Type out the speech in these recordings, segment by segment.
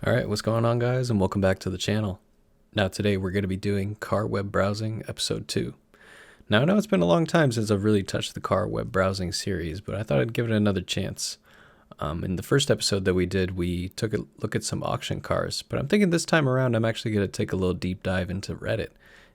Alright, what's going on guys, and welcome back to the channel. Now today we're going to be doing car web browsing episode 2. Now I know it's been a long time since I've really touched the car web browsing series, but I thought I'd give it another chance. In the first episode that we did, we took a look at some auction cars, but I'm thinking this time around I'm actually going to take a little deep dive into Reddit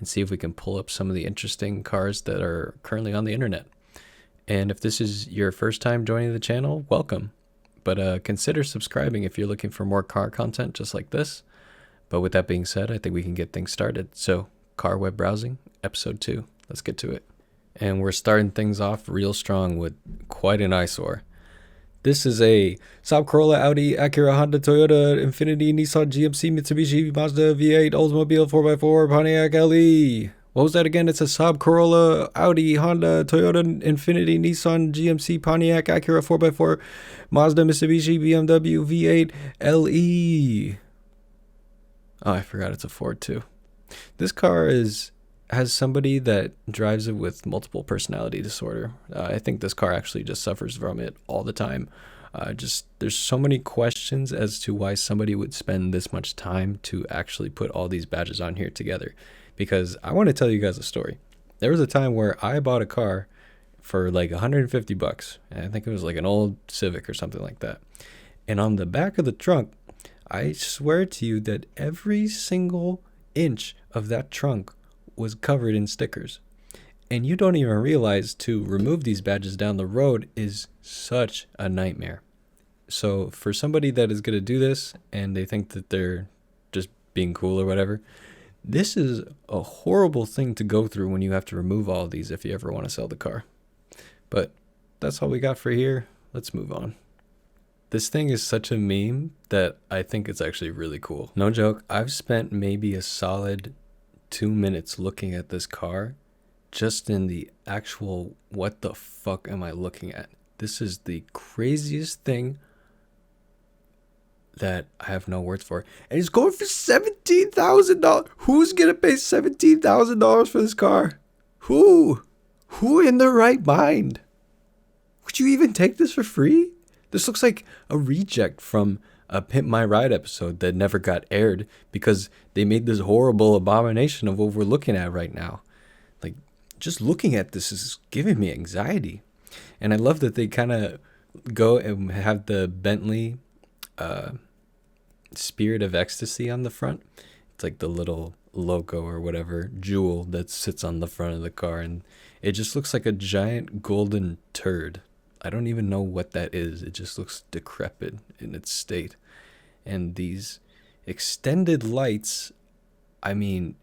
and see if we can pull up some of the interesting cars that are currently on the internet. And if this is your first time joining the channel, welcome. But consider subscribing if you're looking for more car content just like this. But with that being said, I think we can get things started. So, car web browsing, episode 2. Let's get to it. And we're starting things off real strong with quite an eyesore. This is a Saab, Corolla, Audi, Acura, Honda, Toyota, Infiniti, Nissan, GMC, Mitsubishi, Mazda, V8, Oldsmobile, 4x4, Pontiac LE. What was that again? It's a Saab, Corolla, Audi, Honda, Toyota, Infiniti, Nissan, GMC, Pontiac, Acura, 4x4, Mazda, Mitsubishi, BMW, V8, LE. Oh, I forgot it's a Ford too. This car has somebody that drives it with multiple personality disorder. I think this car actually just suffers from it all the time. There's so many questions as to why somebody would spend this much time to actually put all these badges on here together. Because I want to tell you guys a story. There was a time where I bought a car for like 150 bucks. And I think it was like an old Civic or something like that. And on the back of the trunk, I swear to you that every single inch of that trunk was covered in stickers. And you don't even realize to remove these badges down the road is such a nightmare. So for somebody that is going to do this and they think that they're just being cool or whatever, this is a horrible thing to go through when you have to remove all of these if you ever want to sell the car. But that's all we got for here. Let's move on. This thing is such a meme that I think it's actually really cool. No joke, I've spent maybe a solid 2 minutes looking at this car just in the actual what the fuck am I looking at. This is the craziest thing that I have no words for. And it's going for $17,000. Who's going to pay $17,000 for this car? Who? Who in their right mind? Would you even take this for free? This looks like a reject from a Pimp My Ride episode that never got aired because they made this horrible abomination of what we're looking at right now. Like, just looking at this is giving me anxiety. And I love that they kind of go and have the Bentley Spirit of Ecstasy on the front. It's like the little logo or whatever jewel that sits on the front of the car, and it just looks like a giant golden turd. I don't even know what that is. It just looks decrepit in its state. And these extended lights, I mean,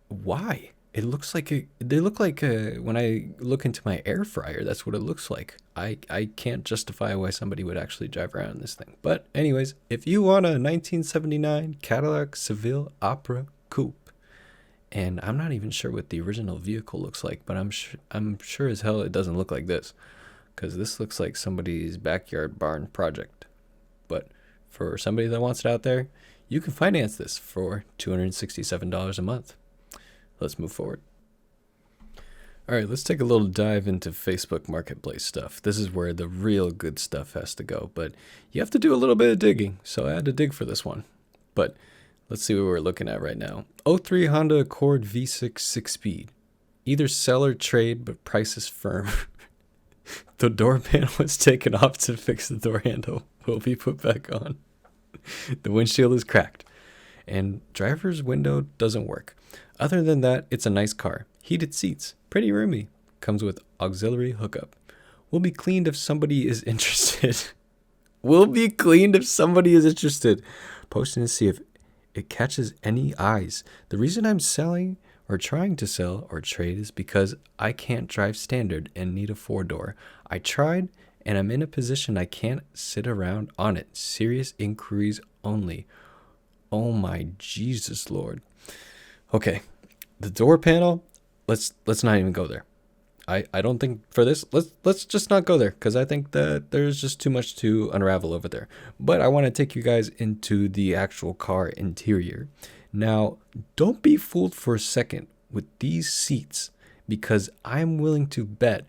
why? It looks like they look like when I look into my air fryer, that's what it looks like. I can't justify why somebody would actually drive around in this thing. But anyways, if you want a 1979 Cadillac Seville Opera Coupe, and I'm not even sure what the original vehicle looks like, but I'm sure as hell it doesn't look like this, because this looks like somebody's backyard barn project. But for somebody that wants it out there, you can finance this for $267 a month. Let's move forward. All right, let's take a little dive into Facebook Marketplace stuff. This is where the real good stuff has to go, but you have to do a little bit of digging, so I had to dig for this one. But let's see what we're looking at right now. '03 Honda Accord V6 6-speed. Either sell or trade, but price is firm. The door panel was taken off to fix the door handle. Will be put back on. The windshield is cracked. And driver's window doesn't work. Other than that, it's a nice car. Heated seats. Pretty roomy. Comes with auxiliary hookup. Will be cleaned if somebody is interested. Will be cleaned if somebody is interested. Posting to see if it catches any eyes. The reason I'm selling or trying to sell or trade is because I can't drive standard and need a 4-door. I tried and I'm in a position I can't sit around on it. Serious inquiries only. Oh my Jesus Lord. Okay, the door panel, let's not even go there. I don't think for this, let's just not go there, because I think that there's just too much to unravel over there. But I want to take you guys into the actual car interior. Now, don't be fooled for a second with these seats, because I'm willing to bet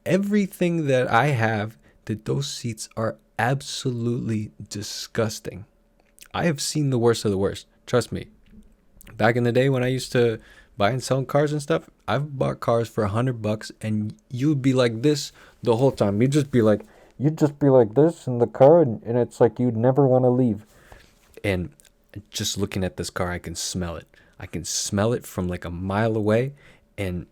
everything that I have that those seats are absolutely disgusting. I have seen the worst of the worst. Trust me. Back in the day when I used to buy and sell cars and stuff, I've bought cars for $100 and you'd be like this the whole time. You'd just be like this in the car, and it's like you'd never want to leave. And just looking at this car, I can smell it. I can smell it from like a mile away, and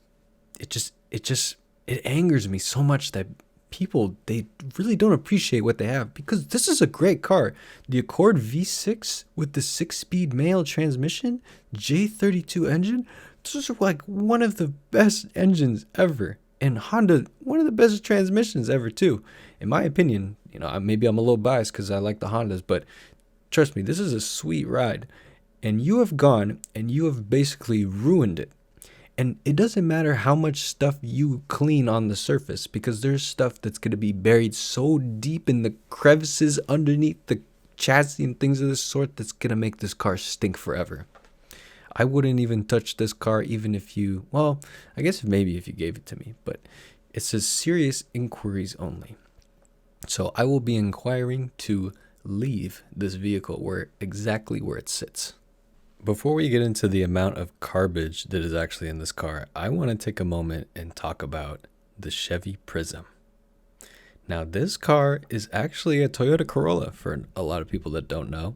it angers me so much that people, they really don't appreciate what they have, because this is a great car. The Accord V6 with the 6-speed manual transmission, J32 engine. This is like one of the best engines ever. And Honda, one of the best transmissions ever too. In my opinion, maybe I'm a little biased because I like the Hondas, but trust me, this is a sweet ride. And you have gone and you have basically ruined it. And it doesn't matter how much stuff you clean on the surface, because there's stuff that's going to be buried so deep in the crevices underneath the chassis and things of this sort that's going to make this car stink forever. I wouldn't even touch this car even if you, well, I guess maybe if you gave it to me, but it says serious inquiries only. So I will be inquiring to leave this vehicle exactly where it sits. Before we get into the amount of garbage that is actually in this car, I want to take a moment and talk about the Chevy Prism. Now, this car is actually a Toyota Corolla for a lot of people that don't know.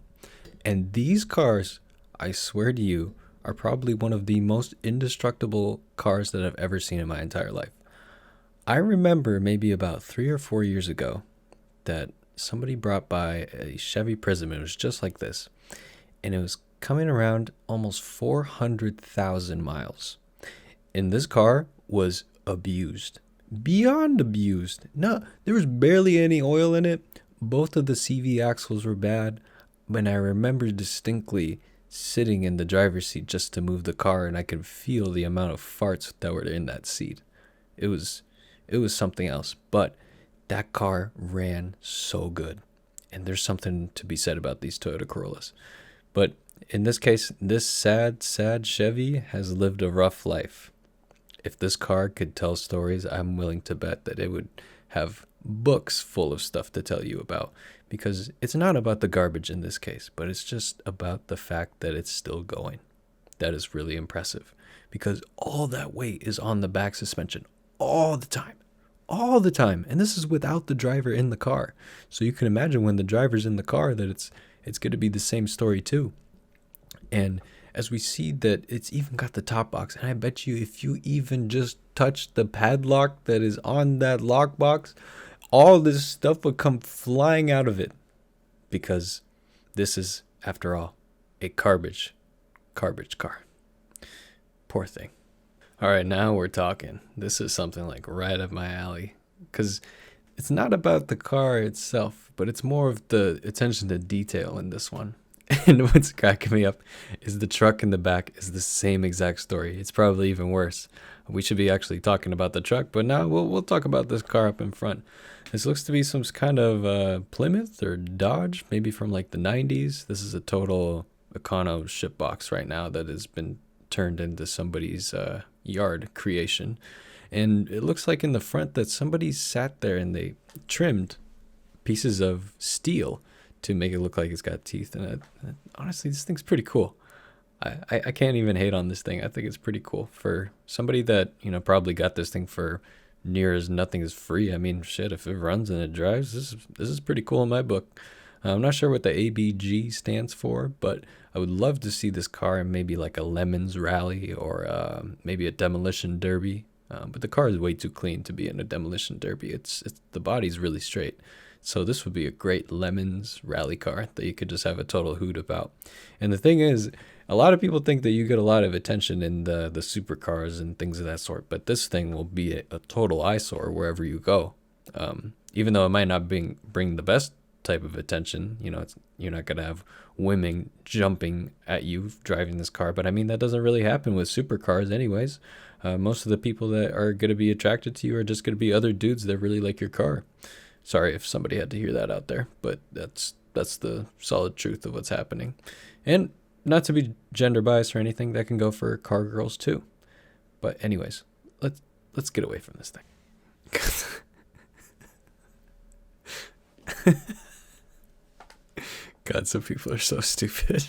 And these cars, I swear to you, are probably one of the most indestructible cars that I've ever seen in my entire life. I remember maybe about 3 or 4 years ago that somebody brought by a Chevy Prism. It was just like this. And it was coming around almost 400,000 miles. And this car was abused. Beyond abused. No, there was barely any oil in it. Both of the CV axles were bad. And I remember distinctly sitting in the driver's seat just to move the car, and I could feel the amount of farts that were in that seat. It was something else. But that car ran so good. And there's something to be said about these Toyota Corollas. But in this case, this sad Chevy has lived a rough life. If this car could tell stories, I'm willing to bet that it would have books full of stuff to tell you about, because it's not about the garbage in this case, but it's just about the fact that it's still going. That is really impressive, because all that weight is on the back suspension all the time. And this is without the driver in the car. So you can imagine when the driver's in the car that it's going to be the same story too. And as we see that it's even got the top box, and I bet you if you even just touch the padlock that is on that lock box, all this stuff would come flying out of it, because this is, after all, a garbage car. Poor thing. All right, now we're talking. This is something like right up my alley, because it's not about the car itself, but it's more of the attention to detail in this one. And what's cracking me up is the truck in the back is the same exact story. It's probably even worse. We should be actually talking about the truck, but now we'll talk about this car up in front. This looks to be some kind of Plymouth or Dodge, maybe from like the 90s. This is a total Econo ship box right now that has been turned into somebody's yard creation. And it looks like in the front that somebody sat there and they trimmed pieces of steel to make it look like it's got teeth. And honestly, this thing's pretty cool. I can't even hate on this thing. I think it's pretty cool for somebody that, probably got this thing for near as nothing is free. I mean, shit, if it runs and it drives, this is pretty cool in my book. I'm not sure what the ABG stands for, but I would love to see this car in maybe like a Lemons Rally or maybe a Demolition Derby. But the car is way too clean to be in a Demolition Derby. It's the body's really straight. So this would be a great Lemons rally car that you could just have a total hoot about. And the thing is, a lot of people think that you get a lot of attention in the supercars and things of that sort, but this thing will be a total eyesore wherever you go. Even though it might not bring the best type of attention, you're not going to have women jumping at you driving this car. But I mean, that doesn't really happen with supercars anyways. Most of the people that are going to be attracted to you are just going to be other dudes that really like your car. Sorry if somebody had to hear that out there, but that's the solid truth of what's happening. And not to be gender biased or anything, that can go for car girls too. But anyways, let's get away from this thing. God, some people are so stupid.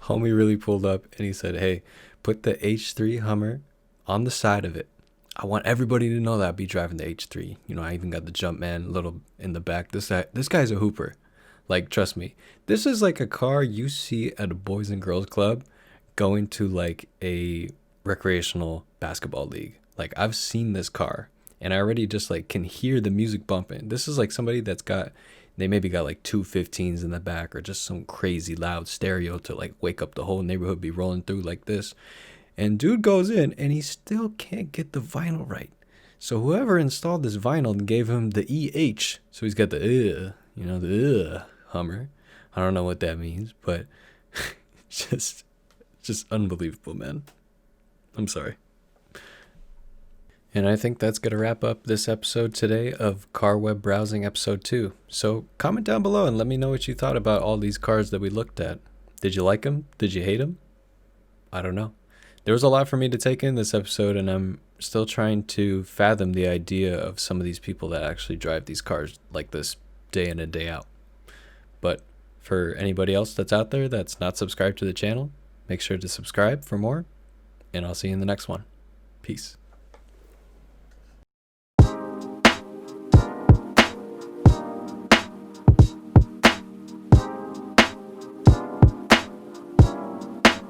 Homie really pulled up and he said, "Hey, put the H3 Hummer on the side of it. I want everybody to know that I'll be driving the H3. You know, I even got the Jumpman little in the back. This guy's a hooper. Like, trust me. This is like a car you see at a Boys and Girls Club going to like a recreational basketball league. Like, I've seen this car and I already just like can hear the music bumping. This is like somebody they maybe got like two 15s in the back or just some crazy loud stereo to like wake up the whole neighborhood, be rolling through like this. And dude goes in and he still can't get the vinyl right. So whoever installed this vinyl gave him the EH. So he's got the Hummer. I don't know what that means, but just unbelievable, man. I'm sorry. And I think that's going to wrap up this episode today of Car Web Browsing Episode 2. So comment down below and let me know what you thought about all these cars that we looked at. Did you like them? Did you hate them? I don't know. There was a lot for me to take in this episode, and I'm still trying to fathom the idea of some of these people that actually drive these cars like this day in and day out. But for anybody else that's out there that's not subscribed to the channel, make sure to subscribe for more, and I'll see you in the next one. Peace.